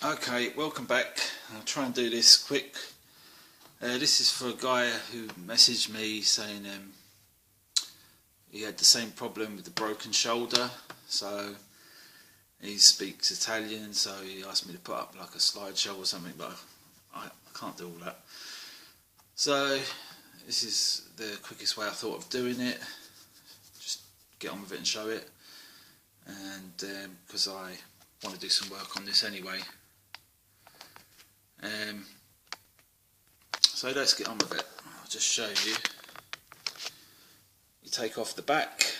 Okay, welcome back. I'll try and do this quick. This is for a guy who messaged me saying he had the same problem with the broken shoulder. So he speaks Italian, so he asked me to put up like a slideshow or something, but I can't do all that. So this is the quickest way I thought of doing it. Just get on with it and show it. And because I want to do some work on this anyway. So let's get on with it. I'll just show you. You take off the back,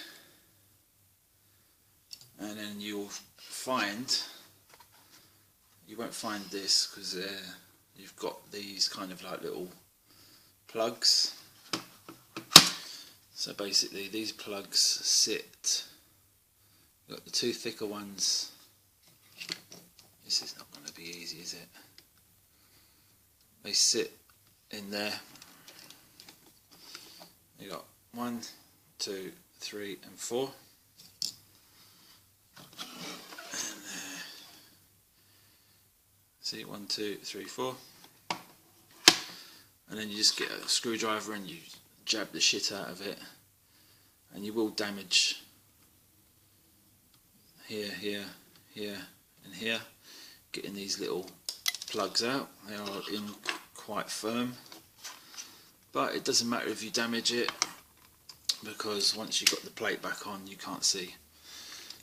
and then you'll find, you won't find this because you've got these kind of like little plugs. So basically these plugs sit, you've got the two thicker ones. This is not going to be easy, is it? They sit in there. You got 1, 2, 3 and 4. And see, 1, 2, 3, 4. And then you just get a screwdriver and you jab the shit out of it, and you will damage here, here, here and here, getting these little plugs out. They are in quite firm, but it doesn't matter if you damage it, because once you've got the plate back on you can't see.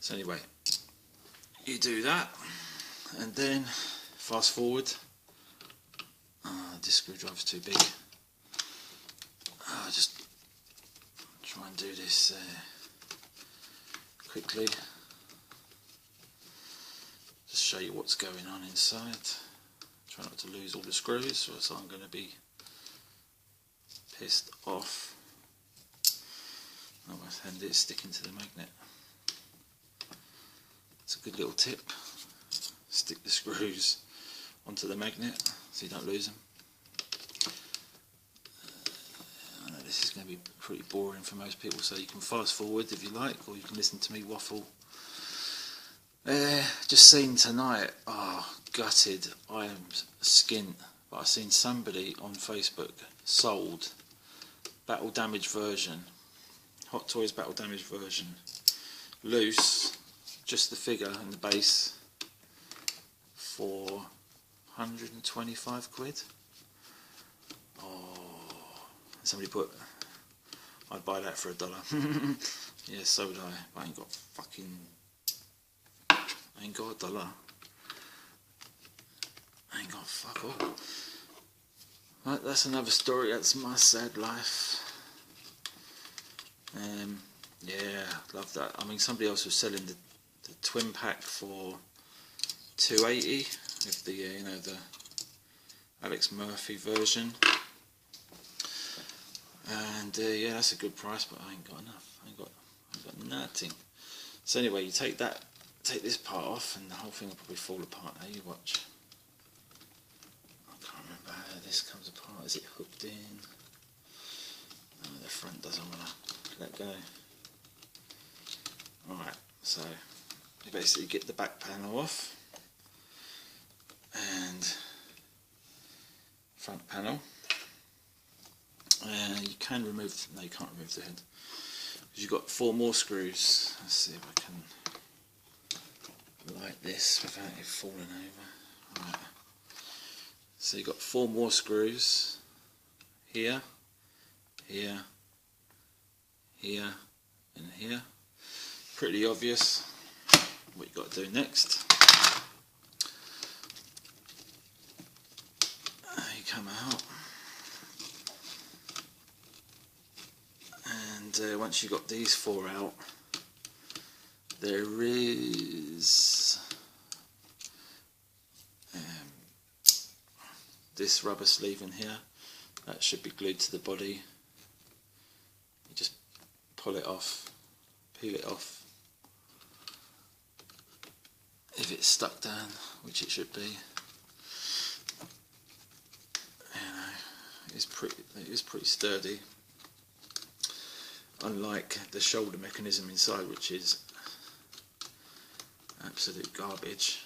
So anyway, you do that, and then fast forward. This screwdriver's too big. I'll just try and do this quickly. Just show you what's going on inside. Try not to lose all the screws, or else I'm going to be pissed off. Oh, and it's sticking to the magnet. It's a good little tip. Stick the screws onto the magnet so you don't lose them. I know this is going to be pretty boring for most people, so you can fast forward if you like, or you can listen to me waffle. Just seen tonight, gutted, I am skint, but I've seen somebody on Facebook sold Battle Damage version, Hot Toys Battle Damage version, loose, just the figure and the base, for 125 quid. Oh, somebody put, I'd buy that for $1. Yeah, so would I, but I ain't got fucking, I ain't got $1. I ain't got fuck all. Right, that's another story. That's my sad life. Yeah, love that. I mean, somebody else was selling the twin pack for $280 with the you know, the Alex Murphy version. And yeah, that's a good price, but I ain't got enough. I ain't got nothing. So anyway, you take this part off, and the whole thing will probably fall apart. Now you watch. I can't remember how this comes apart. Is it hooked in? No, the front doesn't want to let go. Alright, so you basically get the back panel off and front panel, and you can remove, no you can't remove the head, because you've got 4 more screws. Let's see if I can light this without it falling over. Right. So you've got 4 more screws here, here, here and here. Pretty obvious what you've got to do next. You come out, and once you've got these 4 out, there is this rubber sleeve in here that should be glued to the body. You just pull it off, peel it off. If it's stuck down, which it should be, you know, it is pretty sturdy. Unlike the shoulder mechanism inside, which is absolute garbage.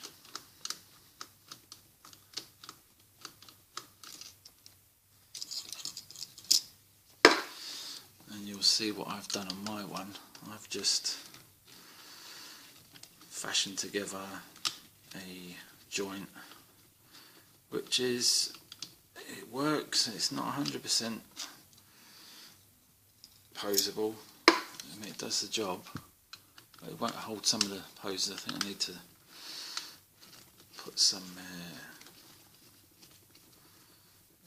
you'll see what I've done on my one. I've just fashioned together a joint which is, it works, it's not 100% poseable. I mean, it does the job, but it won't hold some of the poses. I think I need to put some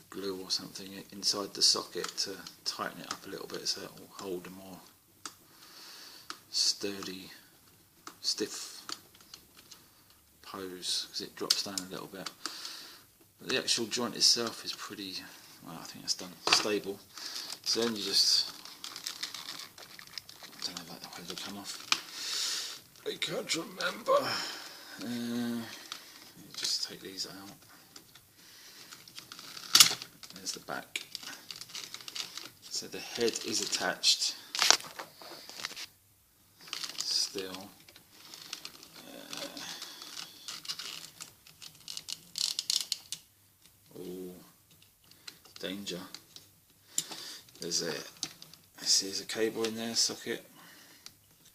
glue or something inside the socket to tighten it up a little bit so it will hold a more sturdy, stiff pose, because it drops down a little bit. But the actual joint itself is pretty, well, I think it's done stable. So then you just, I don't know about the way it'll come off. I can't remember. You just take these out. There's the back. So the head is attached still. Danger. There's a cable in there, socket,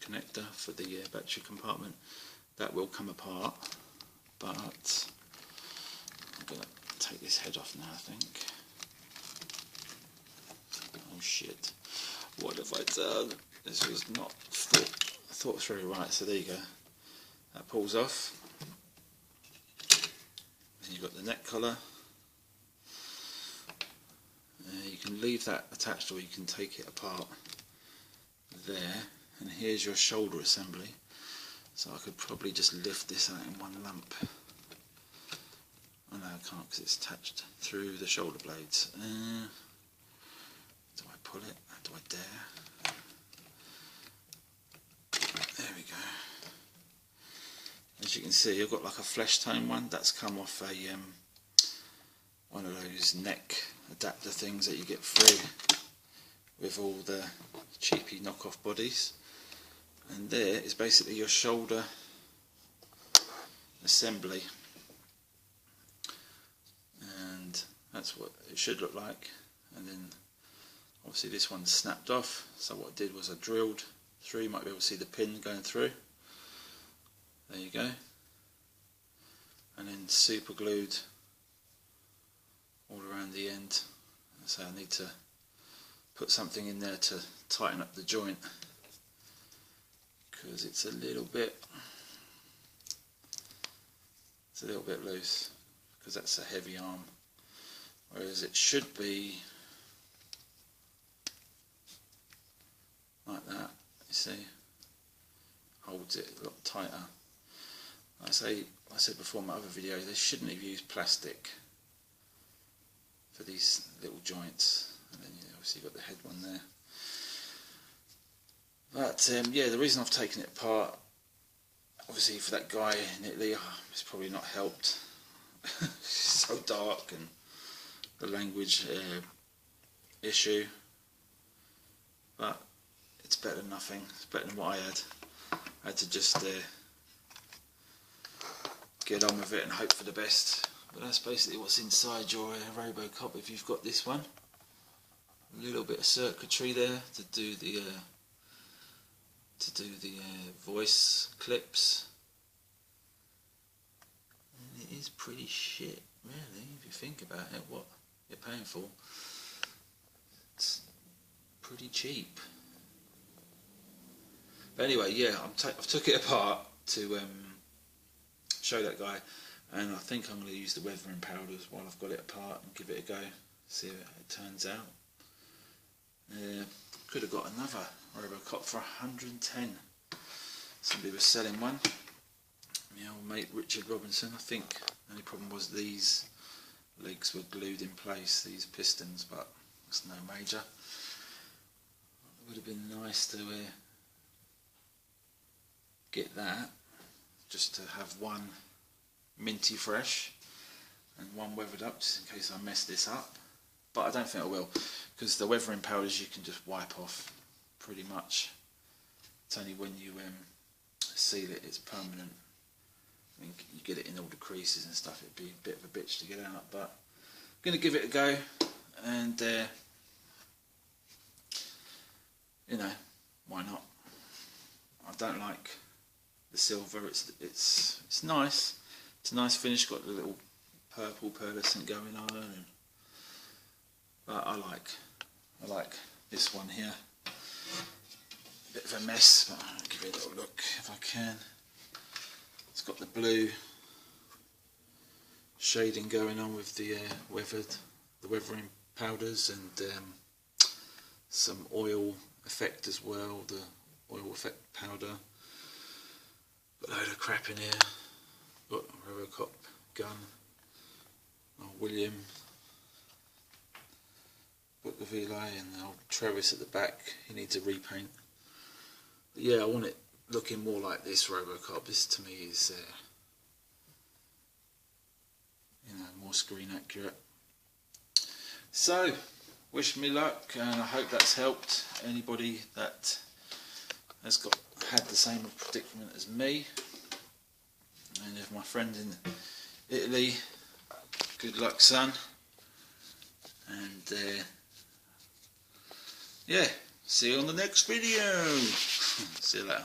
connector for the battery compartment. That will come apart, but I'm going to take this head off now, I think. Oh shit, what have I done? This was not thought through right, so there you go. That pulls off. Then you've got the neck collar. You can leave that attached or you can take it apart there, and here's your shoulder assembly. So I could probably just lift this out in one lump. Oh no, I can't because it's attached through the shoulder blades. Do I pull it? Do I dare? There we go. As you can see, I've got like a flesh tone one that's come off a one of those neck adapter things that you get free with all the cheapy knockoff bodies, and there is basically your shoulder assembly, and that's what it should look like. And then obviously this one's snapped off, so what I did was I drilled through. You might be able to see the pin going through. There you go, and then super glued all around the end. So I need to put something in there to tighten up the joint, because it's a little bit loose, because that's a heavy arm, whereas it should be like that. You see, holds it a lot tighter. I said before in my other video, they shouldn't have used plastic for these little joints. And then you obviously got the head one there. But yeah, the reason I've taken it apart, obviously for that guy in Italy, it's probably not helped. It's so dark, and the language issue. But it's better than nothing. It's better than what I had. I had to just get on with it and hope for the best. But that's basically what's inside your Robocop if you've got this one. A little bit of circuitry there to do the voice clips. And it is pretty shit, really, if you think about it. What you're paying for, it's pretty cheap. But anyway, yeah, I've took it apart to show that guy. And I think I'm going to use the weathering powders while I've got it apart and give it a go, see how it turns out. Could have got another Robocop for 110. Somebody was selling one. My old mate Richard Robinson. I think the only problem was these legs were glued in place, these pistons, but it's no major. It would have been nice to get that, just to have one minty fresh and one weathered up, just in case I mess this up. But I don't think I will, because the weathering powders you can just wipe off pretty much. It's only when you seal it, it's permanent. I mean, you get it in all the creases and stuff, it'd be a bit of a bitch to get out, but I'm going to give it a go, and you know, why not? I don't like the silver. It's nice. It's a nice finish. Got the little purple pearlescent going on, but I like this one here. Bit of a mess, but I'll give it a little look if I can. It's got the blue shading going on with the weathering powders, and some oil effect as well, the oil effect powder. Got a load of crap in here. Got a Robocop gun. Oh, William. Book of Eli and the old Travis at the back. He needs a repaint. But yeah, I want it looking more like this Robocop. This to me is, you know, more screen accurate. So, wish me luck, and I hope that's helped anybody that has had the same predicament as me. And if my friend in Italy, good luck, son. And yeah, see you on the next video. See you later.